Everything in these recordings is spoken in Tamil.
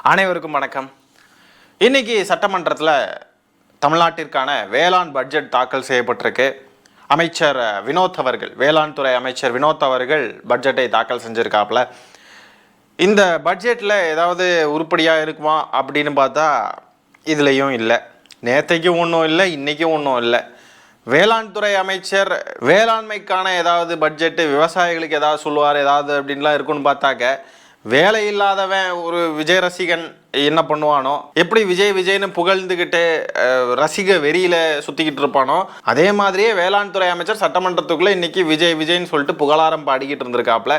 அனைவருக்கும் வணக்கம். இன்னைக்கு சட்டமன்றத்தில் தமிழ்நாட்டிற்கான வேளாண் பட்ஜெட் தாக்கல் செய்யப்பட்டிருக்கு. அமைச்சர் வினோத் அவர்கள், வேளாண் துறை அமைச்சர் வினோத் அவர்கள் பட்ஜெட்டை தாக்கல் செஞ்சுருக்காப்புல. இந்த பட்ஜெட்டில் ஏதாவது உருப்படியாக இருக்குமா அப்படின்னு பார்த்தா இதுலேயும் இல்லை. நேற்றைக்கும் ஒன்றும் இல்லை, இன்றைக்கும் ஒன்றும் இல்லை. வேளாண் துறை அமைச்சர் வேளாண்மைக்கான ஏதாவது பட்ஜெட்டு, விவசாயிகளுக்கு ஏதாவது சொல்லுவார் ஏதாவது அப்படின்லாம் இருக்குன்னு பார்த்தாக்க, வேலை இல்லாதவன் ஒரு விஜய் ரசிகன் என்ன பண்ணுவானோ, எப்படி விஜய்னு புகழ்ந்துக்கிட்டு ரசிக வெறியில் சுற்றிக்கிட்டு இருப்பானோ, அதே மாதிரியே வேளாண் துறை அமைச்சர் சட்டமன்றத்துக்குள்ளே இன்றைக்கி விஜய்னு சொல்லிட்டு புகழாரம் பாடிக்கிட்டு இருந்திருக்காப்புல.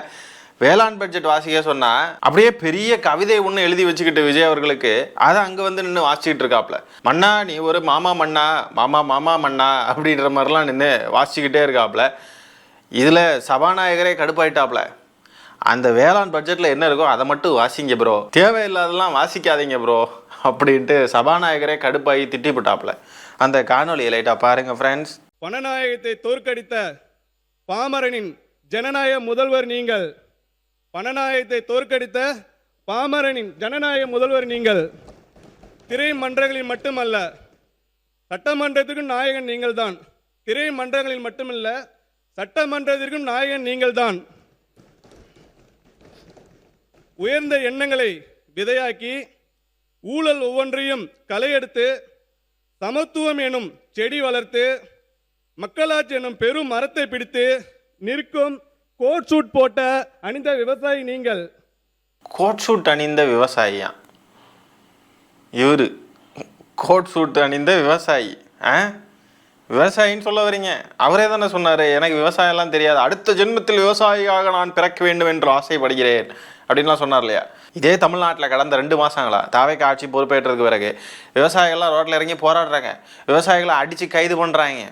வேளாண் பட்ஜெட் வாசிக்க சொன்னால் அப்படியே பெரிய கவிதை ஒன்று எழுதி வச்சுக்கிட்டு விஜய் அவர்களுக்கு அதை அங்கே வந்து நின்று வாசிச்சுக்கிட்டு இருக்காப்புல. மன்னா நீ ஒரு மாமா மன்னா, மாமா மன்னா அப்படின்ற மாதிரிலாம் நின்று வாசிச்சுக்கிட்டே இருக்காப்புல. இதில் சபாநாயகரே கடுப்பாயிட்டாப்புல. அந்த வேளாண் பட்ஜெட்டில் என்ன இருக்கோ அதை மட்டும் வாசிங்க ப்ரோ, தேவையில்லாதெல்லாம் வாசிக்காதீங்க ப்ரோ அப்படின்ட்டு சபாநாயகரே கடுப்பாகி திட்டிவிட்டாப்புல. அந்த காணொலியை லைட்டாக பாருங்க ஃப்ரெண்ட்ஸ். பணநாயகத்தை தோற்கடித்த பாமரனின் ஜனநாயக முதல்வர் நீங்கள். பணநாயகத்தை தோற்கடித்த பாமரனின் ஜனநாயக முதல்வர் நீங்கள். திரைமன்றங்களில் மட்டுமல்ல, சட்டமன்றத்திற்கும் நாயகன் நீங்கள் தான். திரைமன்றங்களில் மட்டுமல்ல, சட்டமன்றத்திற்கும் நாயகன் நீங்கள் தான். உயர்ந்த எண்ணங்களை விதையாக்கி ஊழல் ஒவ்வொன்றையும் களையெடுத்து சமத்துவம் எனும் செடி வளர்த்து மக்களாட்சி எனும் பெரும் மரத்தை பிடித்து நிற்கும் கோட் சூட் போட்ட அணிந்த விவசாயி நீங்கள். கோட் சூட் அணிந்த விவசாயியா இவரு? கோட் சூட் அணிந்த விவசாயி விவசாயின்னு சொல்ல வரீங்க? அவரே தானே சொன்னார், எனக்கு விவசாயம்லாம் தெரியாது, அடுத்த ஜென்மத்தில் விவசாயியாக நான் பிறக்க வேண்டும் என்று ஆசைப்படுகிறேன் அப்படின்லாம் சொன்னார் இல்லையா? இதே தமிழ்நாட்டில் கடந்த 2 மாதங்களா தாவேக்கு ஆட்சி பொறுப்பேற்றதுக்கு பிறகு விவசாயிகள்லாம் ரோட்டில் இறங்கி போராடுறாங்க. விவசாயிகளை அடித்து கைது பண்ணுறாங்க.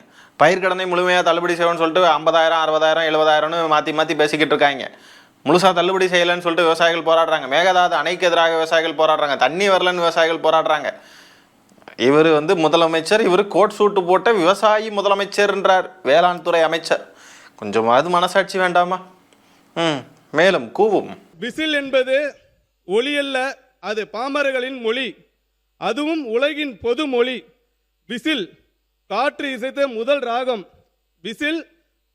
பயிர்க்கடனை முழுமையாக தள்ளுபடி செய்யணும்னு சொல்லிட்டு 50,000 60,000 70,000ன்னு மாற்றி பேசிக்கிட்டு இருக்காங்க. முழுசாக தள்ளுபடி செய்யலைன்னு சொல்லிட்டு விவசாயிகள் போராடுறாங்க. மேகதாது அணைக்கு எதிராக விவசாயிகள் போராடுறாங்க. தண்ணி வரலன்னு விவசாயிகள் போராடுறாங்க. இவர் வந்து முதலமைச்சர், இவர் கோட் சூட்டு போட்ட விவசாயி முதலமைச்சர்ன்றார் வேளாண் துறை அமைச்சர். கொஞ்சமாவது மனசாட்சி வேண்டாமா? மேலும் கூவும். விசில் என்பது ஒளி அல்ல, அது பாமரர்களின் மொழி, அதுவும் உலகின் பொது மொழி. விசில் காற்று இசைத்த முதல் ராகம். விசில்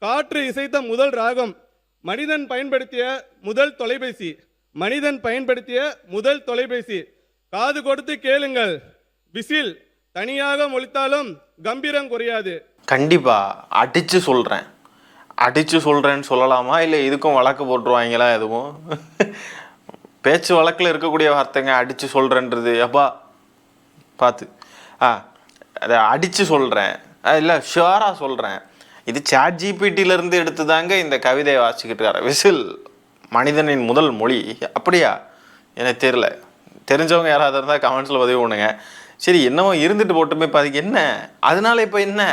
காற்று இசைத்த முதல் ராகம். மனிதன் பயன்படுத்திய முதல் தொலைபேசி. மனிதன் பயன்படுத்திய முதல் தொலைபேசி. காது கொடுத்து கேளுங்கள். விசில் தனியாக ஒலித்தாலும் கம்பீரம் குறையாது. கண்டிப்பா அடிச்சு சொல்றேன்னு சொல்லலாமா, இல்லை இதுக்கும் வழக்கு போட்டுருவாங்களா? எதுவும் பேச்சு வழக்கில் இருக்கக்கூடிய வார்த்தைங்க அடிச்சு சொல்றேன்றது. அப்பா பார்த்து அதை அடிச்சு சொல்றேன், இல்லை ஷுவராக சொல்றேன். இது சாட் ஜிபிடியிலேருந்து எடுத்து தாங்க இந்த கவிதையை வாசிக்கிட்டு இருக்காரு. விசில் மனிதனின் முதல் மொழி. அப்படியா? எனக்கு தெரியல. தெரிஞ்சவங்க யாராவது இருந்தால் கமெண்ட்ஸில் பதிவு பண்ணுங்க. சரி, என்னவோ இருந்துட்டு போட்டுமே. இப்போ அதுக்கு என்ன? அதனால இப்போ என்ன?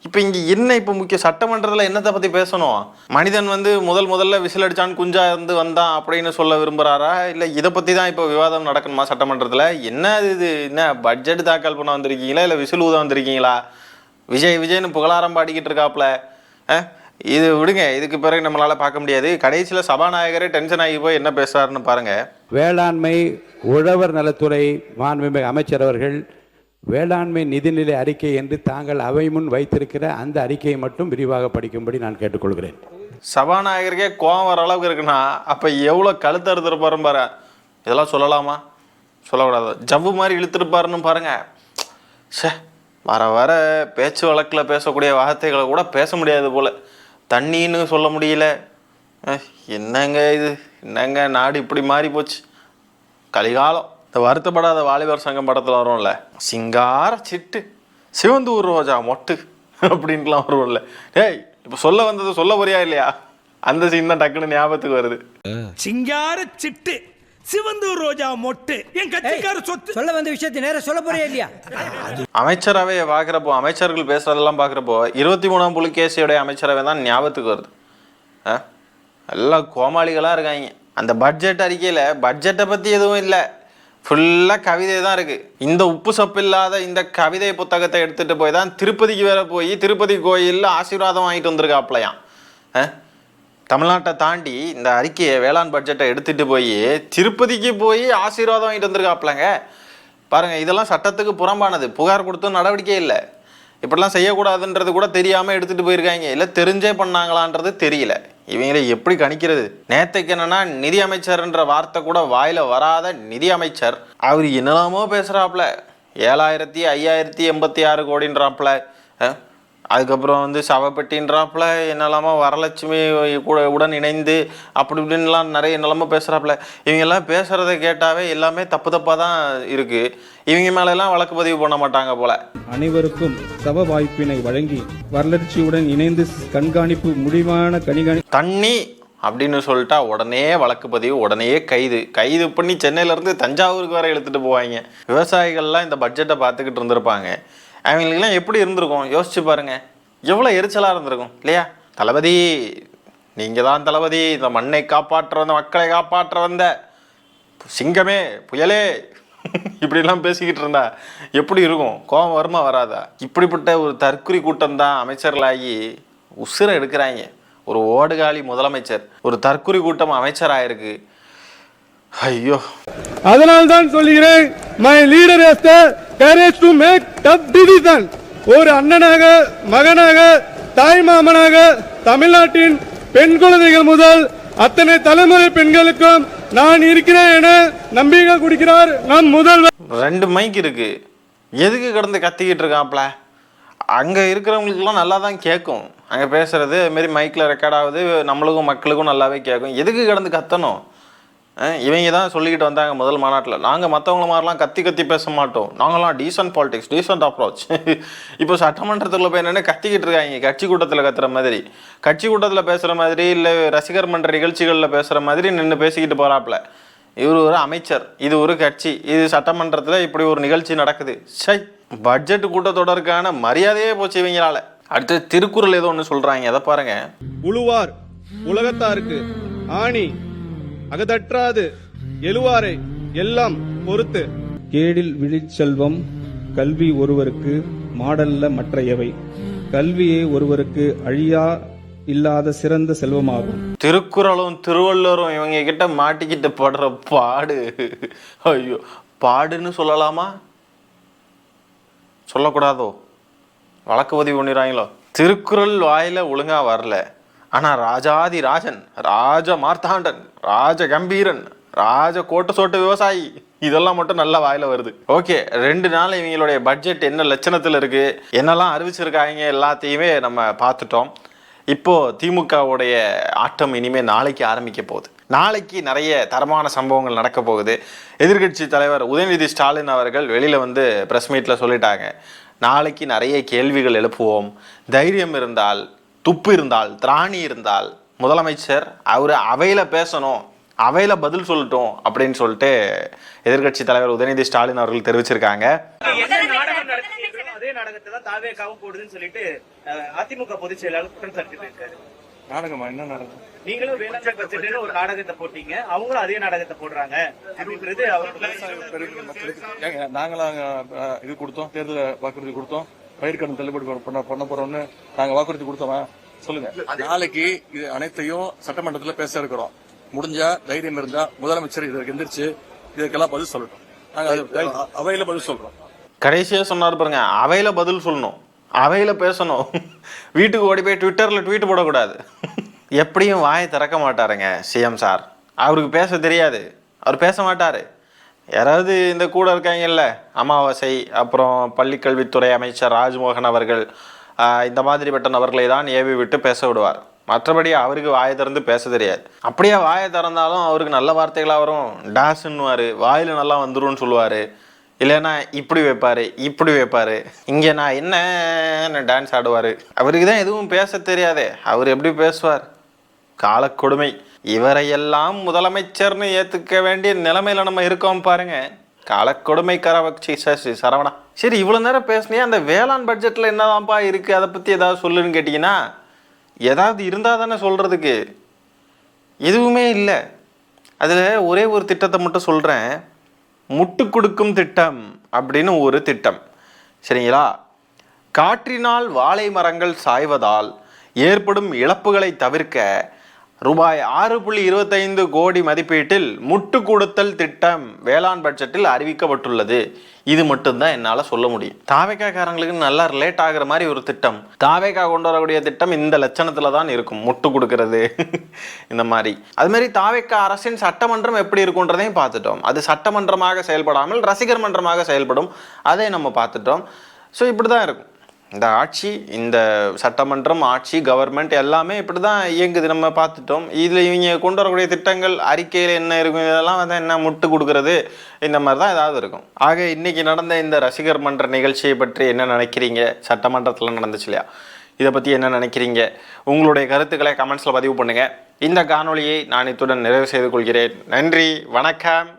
இப்போ இங்கே என்ன இப்போ முக்கிய சட்டமன்றத்தில் என்னத்தை பற்றி பேசணும்? மனிதன் வந்து முதல்ல விசில் அடிச்சான், குஞ்சா இருந்து வந்தான் அப்படின்னு சொல்ல விரும்புகிறாரா, இல்லை இதை பற்றி தான் இப்போ விவாதம் நடக்கணுமா சட்டமன்றத்தில்? என்ன இது? என்ன பட்ஜெட் தாக்கல் பண்ண வந்திருக்கீங்களா, இல்லை விசில் ஊத வந்திருக்கீங்களா? விஜய்னு புகழாரம் பாடிக்கிட்டு இருக்காப்புல. இது விடுங்க, இதுக்கு பிறகு நம்மளால் பார்க்க முடியாது. கடைசியில் சபாநாயகரே டென்ஷன் ஆகி போய் என்ன பேசுகிறாருன்னு பாருங்கள். வேளாண்மை உழவர் நலத்துறை மாண்புமிகு அமைச்சர் அவர்கள் வேளாண்மை நிதிநிலை அறிக்கை என்று தாங்கள் அவை முன் வைத்திருக்கிற அந்த அறிக்கையை மட்டும் விரிவாக படிக்கும்படி நான் கேட்டுக்கொள்கிறேன். சபாநாயகருக்கே கோவம் வர அளவுக்கு இருக்குன்னா அப்போ எவ்வளோ கழுத்தறுத்துருப்பாருன்னு பாரு. இதெல்லாம் சொல்லலாமா? சொல்லக்கூடாது. ஜவ்வு மாதிரி இழுத்துருப்பாருன்னு பாருங்க. வர பேச்சு வழக்கில் பேசக்கூடிய வார்த்தைகளை கூட பேச முடியாது போல். தண்ணின்னு சொல்ல முடியல. என்னங்க இது? என்னங்க நாடு இப்படி மாறி போச்சு? கலிகாலம். இந்த வருத்தப்படாத வாலிபர் சங்கம் படத்தில் வரும்ல, சிங்கார சிட்டு சிவந்தூர் ரோஜா மொட்டு அப்படின்ட்டுலாம் வரும்ல. டேய், இப்போ சொல்ல வந்தது சொல்ல போறியா இல்லையா? அந்த சீன் தான் டக்குன்னு ஞாபகத்துக்கு வருது. சிங்கார சிட்டு சிவந்தூர் ரோஜா மொட்டு என் கட்சிக்கார சொத்து. சொல்ல வந்த விஷயத்தை நேரம் சொல்ல போறியா இல்லையா? அமைச்சரவை பார்க்குறப்போ, அமைச்சர்கள் பேசுறதெல்லாம் பார்க்குறப்போ 23ஆம் புலிகேசியோடைய அமைச்சரவை தான் ஞாபகத்துக்கு வருது. எல்லாம் கோமாளிகளாக இருக்காங்க. அந்த பட்ஜெட் அறிக்கையில் பட்ஜெட்டை பற்றி எதுவும் இல்லை, ஃபுல்லாக கவிதை தான் இருக்குது. இந்த உப்பு சப்பு இல்லாத இந்த கவிதை புத்தகத்தை எடுத்துகிட்டு போய் தான் திருப்பதிக்கு வேற போய் திருப்பதி கோயிலில் ஆசீர்வாதம் வாங்கிட்டு வந்திருக்காப்லையாம். தமிழ்நாட்டை தாண்டி இந்த அறிக்கையை வேளாண் பட்ஜெட்டை எடுத்துகிட்டு போய் திருப்பதிக்கு போய் ஆசீர்வாதம் வாங்கிட்டு வந்திருக்காப்லங்க. பாருங்கள், இதெல்லாம் சட்டத்துக்கு புறம்பானது. புகார் கொடுத்தும் நடவடிக்கை இல்லை. இப்படிலாம் செய்யக்கூடாதுன்றது கூட தெரியாமல் எடுத்துகிட்டு போயிருக்காங்க. இல்லை தெரிஞ்சே பண்ணாங்களான்றது தெரியல. இவங்களை எப்படி கணிக்கிறது? நேற்றுக்கு என்னன்னா நிதி அமைச்சர்ன்ற வார்த்தை கூட வாயில் வராத நிதி அமைச்சர் அவர் என்னெல்லாமோ பேசுகிறாப்புல. 7,586 கோடின்றாப்புல. அதுக்கப்புறம் வந்து சவப்பெட்டின்றாப்புல, என்னெல்லாமோ வரலட்சுமி கூட உடன் இணைந்து அப்படி இப்படின்லாம் நிறைய என்னெல்லாமோ பேசுகிறாப்புல. இவங்கெல்லாம் பேசுகிறத கேட்டாவே எல்லாமே தப்பு தப்பாக தான் இருக்குது. இவங்க மேலெல்லாம் வழக்கு பதிவு பண்ண மாட்டாங்க போல. அனைவருக்கும் சம வாய்ப்பினை வழங்கி வரலட்சியுடன் இணைந்து கண்காணிப்பு முடிவான தண்ணி அப்படின்னு சொல்லிட்டா உடனே வழக்கு பதிவு, உடனே கைது பண்ணி சென்னையிலேருந்து தஞ்சாவூருக்கு வர இழுத்துட்டு போவாங்க. விவசாயிகள்லாம் இந்த பட்ஜெட்டை பார்த்துக்கிட்டு இருந்திருப்பாங்க. அவங்களுக்கெல்லாம் எப்படி இருந்திருக்கும் யோசிச்சு பாருங்க. எவ்வளோ எரிச்சலாக இருந்திருக்கும் இல்லையா? தளபதி, நீங்கள் தான் தளபதி, இந்த மண்ணை காப்பாற்ற வந்த, மக்களை காப்பாற்ற வந்த சிங்கமே, புயலே இப்படிலாம் பேசிக்கிட்டு இருந்தா எப்படி இருக்கும்? கோபம் வருமா வராதா? இப்படிப்பட்ட ஒரு தற்குறி கூட்டம் தான் அமைச்சர்களாகி உசுரை எடுக்கிறாங்க. ஒரு ஓடுகாலி முதலமைச்சர், ஒரு தற்குறி கூட்டம் அமைச்சராயிருக்கு. ஐயோ, அதனால்தான் சொல்கிறேன், my leader has the courage to make tough decision. ஒரு அண்ணனாக, மகனாக, தாய் மாமனாக தமிழ்நாட்டின் பெண் குழந்தைகள் முதல் அத்தனை தலைமுறை பெண்களுக்கும் நான் இருக்கிறேன் என நம்பிக்கை கொடுக்கிறார் நம் முதல்வர். 2 மைக் இருக்கு, எதுக்கு கடந்து கத்திக்கிட்டு இருக்காப்ல? அங்கே இருக்கிறவங்களுக்குலாம் நல்லா தான் கேட்கும். அங்கே பேசுறது அதுமாரி மைக்கில் ரெக்கார்ட் ஆகுது, நம்மளுக்கும் மக்களுக்கும் நல்லாவே கேட்கும். எதுக்கு கடந்து கத்தணும்? இவங்க தான் சொல்லிக்கிட்டு வந்தாங்க முதல் மாநாட்டில், நாங்கள் மற்றவங்கள மாதிரிலாம் கத்தி பேச மாட்டோம், நாங்களாம் டீசன்ட் பாலிடிக்ஸ், டீசன்ட் அப்ரோச். இப்போ சட்டமன்றத்துக்குள்ள போய் என்னென்ன கத்திக்கிட்டு இருக்காங்க, கட்சி கூட்டத்தில் கத்துற மாதிரி, கட்சி கூட்டத்தில் பேசுகிற மாதிரி, இல்லை ரசிகர் மன்ற நிகழ்ச்சிகளில் பேசுகிற மாதிரி நின்று பேசிக்கிட்டு போகிறாப்புல. இவர் ஒரு அமைச்சர், இது ஒரு கட்சி, இது சட்டமன்றத்தில் இப்படி ஒரு நிகழ்ச்சி நடக்குது. சை, பட்ஜெட் கூட்டத்தொடருக்கான மரியாதையே போச்சு இவங்களால. அடுத்து திருக்குறள் ஏதோ ஒன்று சொல்கிறாங்க, அதை பாருங்க. உழுவார் உலகத்தாருக்கு ஆணி அகதற்றாது எழுவாரை எல்லாம் பொறுத்து. கேடில் விழிச்செல்வம் கல்வி ஒருவருக்கு மாடல்ல மற்றையவை, கல்வியே ஒருவருக்கு அழியா இல்லாத சிறந்த செல்வமாகும். திருக்குறளும் திருவள்ளுவரும் இவங்க கிட்ட மாட்டிக்கிட்டு படுற பாடு, ஐயோ, பாடுன்னு சொல்லலாமா? சொல்லக்கூடாதோ? வழக்கு பதிவு பண்ணிடுறாங்களோ? திருக்குறள் வாயில ஒழுங்கா வரல, ஆனால் ராஜாதி ராஜன், ராஜ மார்த்தாண்டன், ராஜ கம்பீரன், ராஜ கோட்டு சோட்டு விவசாயி, இதெல்லாம் மட்டும் நல்லா வாயில வருது. ஓகே, 2 நாள் இவங்களுடைய பட்ஜெட் என்ன லட்சணத்தில் இருக்கு, என்னெல்லாம் அறிவிச்சிருக்காங்க எல்லாத்தையுமே நம்ம பார்த்துட்டோம். இப்போ திமுகவுடைய ஆட்டம் இனிமேல் நாளைக்கு ஆரம்பிக்க போகுது. நாளைக்கு நிறைய தரமான சம்பவங்கள் நடக்க போகுது. எதிர்கட்சி தலைவர் உதயநிதி ஸ்டாலின் அவர்கள் வெளியில் வந்து ப்ரெஸ் மீட்டில் சொல்லிட்டாங்க, நாளைக்கு நிறைய கேள்விகள் எழுப்புவோம், தைரியம் இருந்தால், துப்பு இருந்தால், திராணி இருந்தால் முதலமைச்சர் அவர் அவையில் பேசணும், அவையில் பதில் சொல்லட்டும் அப்படின்னு சொல்லிட்டு எதிர்கட்சி தலைவர் உதயநிதி ஸ்டாலின் அவர்கள் தெரிவிச்சிருக்காங்க. அதே நாடகத்தை தான் தாவேகாவும் போடுதுன்னு சொல்லிட்டு அதிமுக பொதுச் செயலாளர் குற்றம் சாட்டிட்டு இருக்காரு. நாடகமா? என்ன நாடகம்? நீங்களும் வேளாண் பட்ஜெட்னு ஒரு நாடகத்தை போட்டீங்க, அவங்களும் அதே நாடகத்தை போடுறாங்க அப்படின்றது நாங்களாம் இது கொடுத்தோம், தேர்தல் வாக்குறுதி கொடுத்தோம், பயிர்க்கடன் தள்ளுபடி பண்ண போறோம்னு நாங்க வாக்குறுதி கொடுத்தோமா? சொல்லுங்க. நாளைக்கு இது அனைத்தையும் சட்டமன்றத்தில் பேச இருக்கிறோம். முடிஞ்சா தைரியம் இருந்தா முதலமைச்சர் இதற்கு எந்திரிச்சு இதற்கெல்லாம் பதில் சொல்லட்டும். நாங்க அவையில பதில் சொல்றோம். கடைசியாக சொன்னார் பாருங்க, அவையில் பதில் சொல்லணும், அவையில் பேசணும், வீட்டுக்கு ஓடி போய் ட்விட்டரில் ட்வீட் போடக்கூடாது. எப்படியும் வாயை திறக்க மாட்டாருங்க சிஎம் சார், அவருக்கு பேச தெரியாது, அவர் பேச மாட்டார். யாராவது இந்த கூட இருக்காங்கல்ல, அமாவாசை, அப்புறம் பள்ளிக்கல்வித்துறை அமைச்சர் ராஜ்மோகன் அவர்கள், இந்த மாதிரிப்பட்ட நபர்களை தான் ஏவி விட்டு பேச விடுவார். மற்றபடி அவருக்கு வாயை திறந்து பேச தெரியாது. அப்படியே வாயை திறந்தாலும் அவருக்கு நல்ல வார்த்தைகளாக வரும், டான்ஸுன்னுவார், வாயில் நல்லா வந்துரும்னு சொல்லுவார். இல்லைன்னா இப்படி வைப்பார், இப்படி வைப்பார், இங்கே நான் என்ன டான்ஸ் ஆடுவார். அவருக்கு தான் எதுவும் பேச தெரியாதே, அவர் எப்படி பேசுவார்? காலக்கொடுமை. இவரையெல்லாம் முதலமைச்சர்னு ஏற்றுக்க வேண்டிய நிலைமையில் நம்ம இருக்கோம் பாருங்க. காலக்கொடுமை கரவச்சி சரவணா. சரி, இவ்வளோ நேரம் பேசுனியா, அந்த வேளாண் பட்ஜெட்டில் என்னதான்ப்பா இருக்குது, அதை பற்றி ஏதாவது சொல்லுன்னு கேட்டிங்கன்னா, ஏதாவது இருந்தால் தானே சொல்கிறதுக்கு. எதுவுமே இல்லை. அதில் ஒரே ஒரு திட்டத்தை மட்டும் சொல்கிறேன், முட்டு கொடுக்கும் திட்டம் அப்படின்னு ஒரு திட்டம். சரிங்களா? காற்றினால் வாழை மரங்கள் சாய்வதால் ஏற்படும் இழப்புகளை தவிர்க்க ரூபாய் 6.25 கோடி மதிப்பீட்டில் முட்டு கொடுத்தல் திட்டம் வேளாண் பட்ஜெட்டில் அறிவிக்கப்பட்டுள்ளது. இது மட்டும்தான் என்னால் சொல்ல முடியும். தாவேக்காரங்களுக்கு நல்லா ரிலேட் ஆகிற மாதிரி ஒரு திட்டம், தாவேக்கா கொண்டு வரக்கூடிய திட்டம் இந்த லட்சணத்தில் தான் இருக்கும், முட்டு கொடுக்கறது இந்த மாதிரி. அது மாதிரி தாவேக்கா அரசின் சட்டமன்றம் எப்படி இருக்குன்றதையும் பார்த்துட்டோம். அது சட்டமன்றமாக செயல்படாமல் ரசிகர் மன்றமாக செயல்படும், அதை நம்ம பார்த்துட்டோம். ஸோ இப்படி தான் இருக்கும் இந்த ஆட்சி, இந்த சட்டமன்றம், ஆட்சி, கவர்மெண்ட் எல்லாமே இப்படி தான் இயங்குது, நம்ம பார்த்துட்டோம். இதில் இவங்க கொண்டு வரக்கூடிய திட்டங்கள், அறிக்கையில் என்ன இருக்கும், இதெல்லாம் வந்து என்ன முட்டு கொடுக்கறது, இந்த மாதிரி தான் ஏதாவது இருக்கும். ஆக இன்னைக்கு நடந்த இந்த ரசிகர் மன்ற நிகழ்ச்சியை பற்றி என்ன நினைக்கிறீங்க? சட்டமன்றத்தில் நடந்துச்சு இல்லையா, இதை பற்றி என்ன நினைக்கிறீங்க? உங்களுடைய கருத்துக்களை கமெண்ட்ஸில் பதிவு பண்ணுங்கள். இந்த காணொலியை நான் இத்துடன் நிறைவு செய்து கொள்கிறேன். நன்றி, வணக்கம்.